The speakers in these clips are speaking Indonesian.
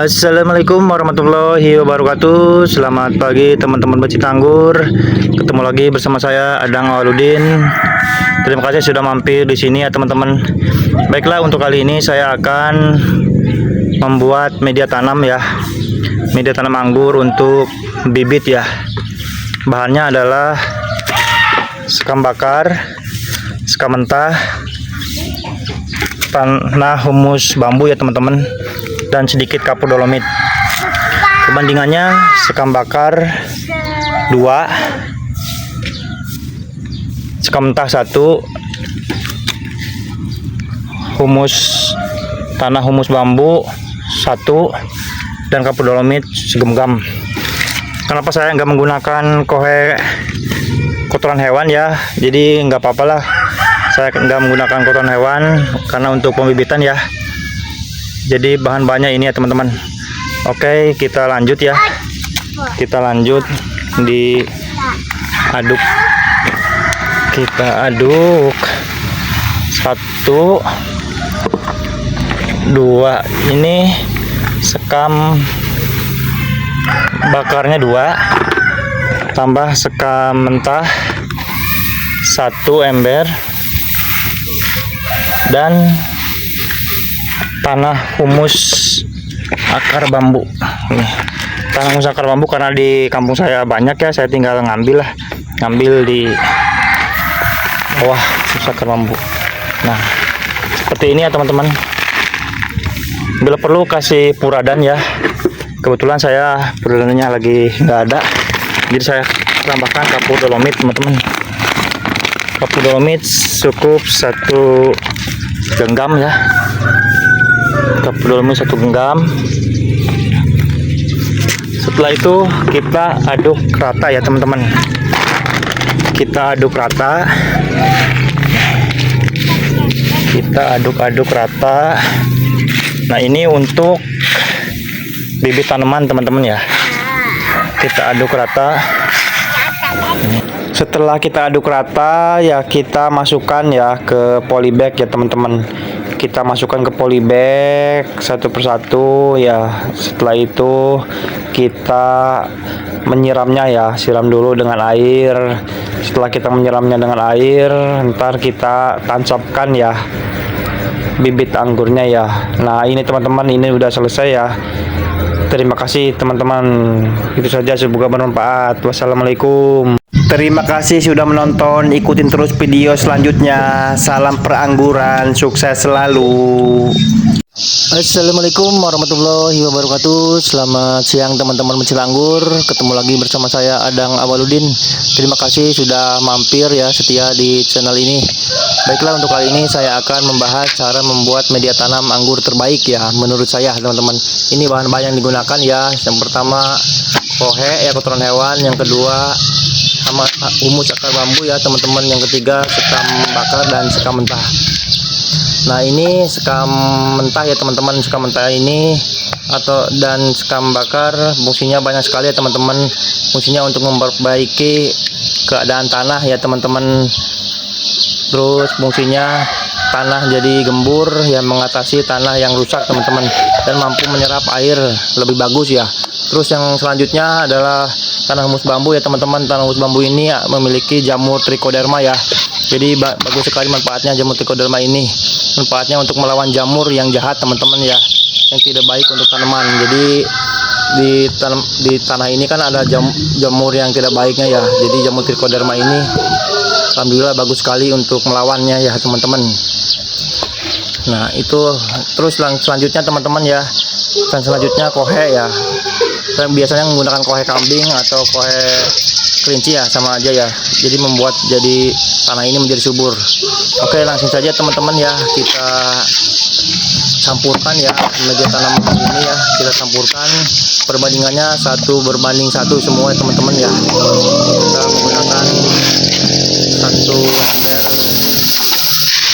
Assalamualaikum warahmatullahi wabarakatuh. Selamat pagi teman-teman pecinta anggur. Ketemu lagi bersama saya Adang Awaludin. Terima kasih sudah mampir di sini ya teman-teman. Baiklah, untuk kali ini saya akan membuat media tanam ya. Media tanam anggur untuk bibit ya. Bahannya adalah sekam bakar, sekam mentah, tanah humus bambu ya teman-teman, dan sedikit kapur dolomit. Perbandingannya sekam bakar 2, sekam mentah 1, tanah humus bambu 1, dan kapur dolomit segenggam. Kenapa saya nggak menggunakan kohe kotoran hewan ya? Jadi nggak apa-apa lah, saya nggak menggunakan kotoran hewan karena untuk pembibitan ya. Jadi bahan-bahannya ini ya teman-teman. Oke, kita lanjut ya. Kita lanjut diaduk. Kita aduk 1, 2. Ini sekam bakarnya 2, tambah sekam mentah 1 ember, dan tanah humus akar bambu. Nih, tanah humus akar bambu karena di kampung saya banyak ya, saya tinggal ngambil di bawah humus akar bambu. Nah, seperti ini ya teman-teman. Bila perlu kasih puradan ya. Kebetulan saya puradannya lagi nggak ada, jadi saya tambahkan kapur dolomit teman-teman. Kapur dolomit cukup 1 genggam ya. Kapur dolomit 1 genggam. Setelah itu kita aduk rata ya teman-teman. Kita aduk rata. Kita aduk-aduk rata. Nah, ini untuk bibit tanaman teman-teman ya. Kita aduk rata. Setelah kita aduk rata ya, kita masukkan ya ke polybag ya teman-teman. Kita masukkan ke polybag satu persatu ya. Setelah itu kita menyiramnya ya, siram dulu dengan air. Setelah kita menyiramnya dengan air, ntar kita tancapkan ya bibit anggurnya ya. Nah, ini teman-teman, ini udah selesai ya. Terima kasih teman-teman. Itu saja, semoga bermanfaat. Wassalamualaikum. Terima kasih sudah menonton. Ikutin terus video selanjutnya. Salam perangguran, sukses selalu. Assalamualaikum warahmatullahi wabarakatuh. Selamat siang teman-teman pecinta anggur. Ketemu lagi bersama saya Adang Awaludin. Terima kasih sudah mampir ya, setia di channel ini. Baiklah, untuk kali ini saya akan membahas cara membuat media tanam anggur terbaik ya menurut saya teman-teman. Ini bahan-bahan yang digunakan ya. Yang pertama kohe ya, kotoran hewan. Yang kedua sama humus akar bambu ya teman-teman. Yang ketiga sekam bakar dan sekam mentah. Nah, ini sekam mentah ya teman-teman. Sekam mentah ini dan sekam bakar fungsinya banyak sekali ya teman-teman. Fungsinya untuk memperbaiki keadaan tanah ya teman-teman. Terus fungsinya tanah jadi gembur ya, mengatasi tanah yang rusak teman-teman, dan mampu menyerap air lebih bagus ya. Terus yang selanjutnya adalah tanah humus bambu ya teman-teman. Tanah humus bambu ini ya, memiliki jamur trichoderma ya. Jadi bagus sekali manfaatnya jamur trichoderma ini. Manfaatnya untuk melawan jamur yang jahat teman-teman ya, yang tidak baik untuk tanaman. Jadi di tanah ini kan ada jamur yang tidak baiknya ya. Jadi jamur trichoderma ini alhamdulillah bagus sekali untuk melawannya ya teman-teman. Nah, itu terus selanjutnya teman-teman ya. Dan selanjutnya kohe ya. Saya biasanya menggunakan kohe kambing atau kohe kelinci ya, sama aja ya. Jadi membuat jadi tanah ini menjadi subur. Oke, langsung saja teman-teman ya, kita campurkan ya media tanam ini ya. Kita campurkan, perbandingannya 1:1 semua ya teman-teman ya. Kita menggunakan 1 ember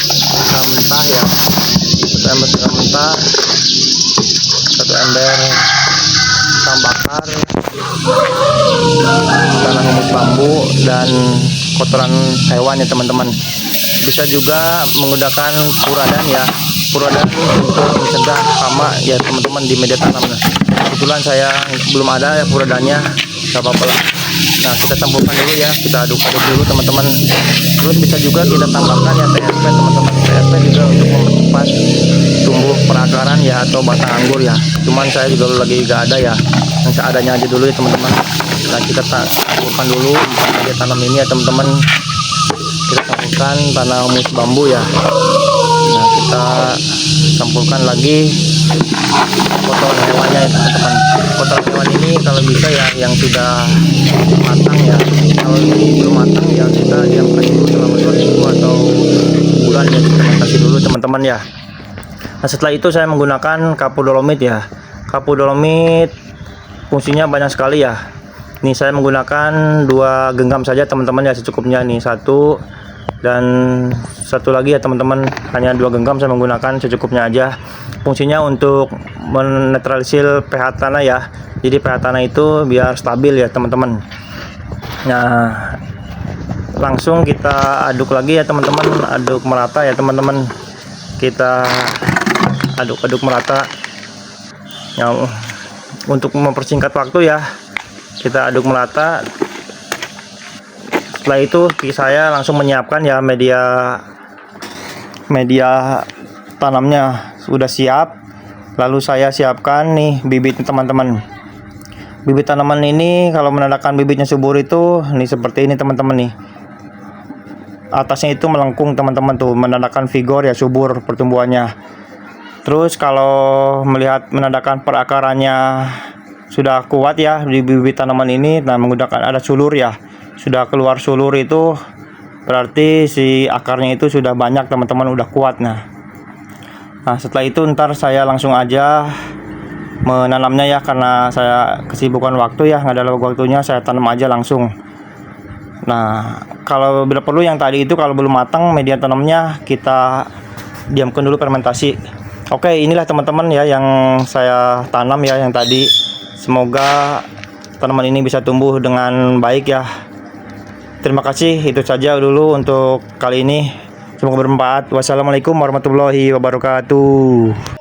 sekam mentah ya, 1 ember sekam mentah, 1 ember sekam bakar, tanah humus bambu, dan kotoran hewan ya teman-teman. Bisa juga menggunakan puradan ya. Furadani untuk mencegah hama ya teman-teman di media tanam. Nah, kebetulan saya belum ada ya Furadaninya, nggak apa-apa lah. Nah, kita campurkan dulu ya, kita aduk-aduk dulu teman-teman. Terus bisa juga kita tambahkan ya TSP teman-teman. TSP juga untuk mempercepat tumbuh perakaran ya atau batang anggur ya. Cuman saya juga lagi nggak ada ya, yang seadanya aja dulu ya teman-teman. Nah, kita campurkan dulu media tanam ini ya teman-teman. Kita campurkan tanah humus bambu ya. Nah, kita campurkan lagi kotoran hewannya ya teman-teman. Kotoran hewan ini kalau bisa ya yang sudah matang ya. Kalau ini belum matang ya kita diamkan dulu selama 2 minggu atau bulan ya, kita kasih dulu teman-teman ya. Nah, setelah itu saya menggunakan kapur dolomit ya. Kapur dolomit fungsinya banyak sekali ya. Ini saya menggunakan 2 genggam saja teman-teman ya, secukupnya nih, 1 dan 1 lagi ya teman-teman, hanya 2 genggam saya menggunakan secukupnya aja. Fungsinya untuk menetralisir pH tanah ya, jadi pH tanah itu biar stabil ya teman-teman. Nah, langsung kita aduk lagi ya teman-teman, aduk merata ya teman-teman. Kita aduk-aduk merata ya, untuk mempersingkat waktu ya, kita aduk merata. Setelah itu saya langsung menyiapkan ya media tanamnya sudah siap. Lalu saya siapkan nih bibit teman-teman. Bibit tanaman ini kalau menandakan bibitnya subur itu nih seperti ini teman-teman nih. Atasnya itu melengkung teman-teman tuh, menandakan vigor ya, subur pertumbuhannya. Terus kalau melihat menandakan perakarannya sudah kuat ya di bibit tanaman ini, nah menggunakan ada sulur ya, sudah keluar sulur itu berarti si akarnya itu sudah banyak teman-teman, udah kuat. Nah setelah itu ntar saya langsung aja menanamnya ya, karena saya kesibukan waktu ya, nggak ada waktunya, saya tanam aja langsung. Nah, kalau bila perlu yang tadi itu kalau belum matang media tanamnya kita diamkan dulu fermentasi. Oke, inilah teman-teman ya yang saya tanam ya yang tadi. Semoga tanaman ini bisa tumbuh dengan baik ya. Terima kasih, itu saja dulu untuk kali ini. Semoga bermanfaat. Wassalamualaikum warahmatullahi wabarakatuh.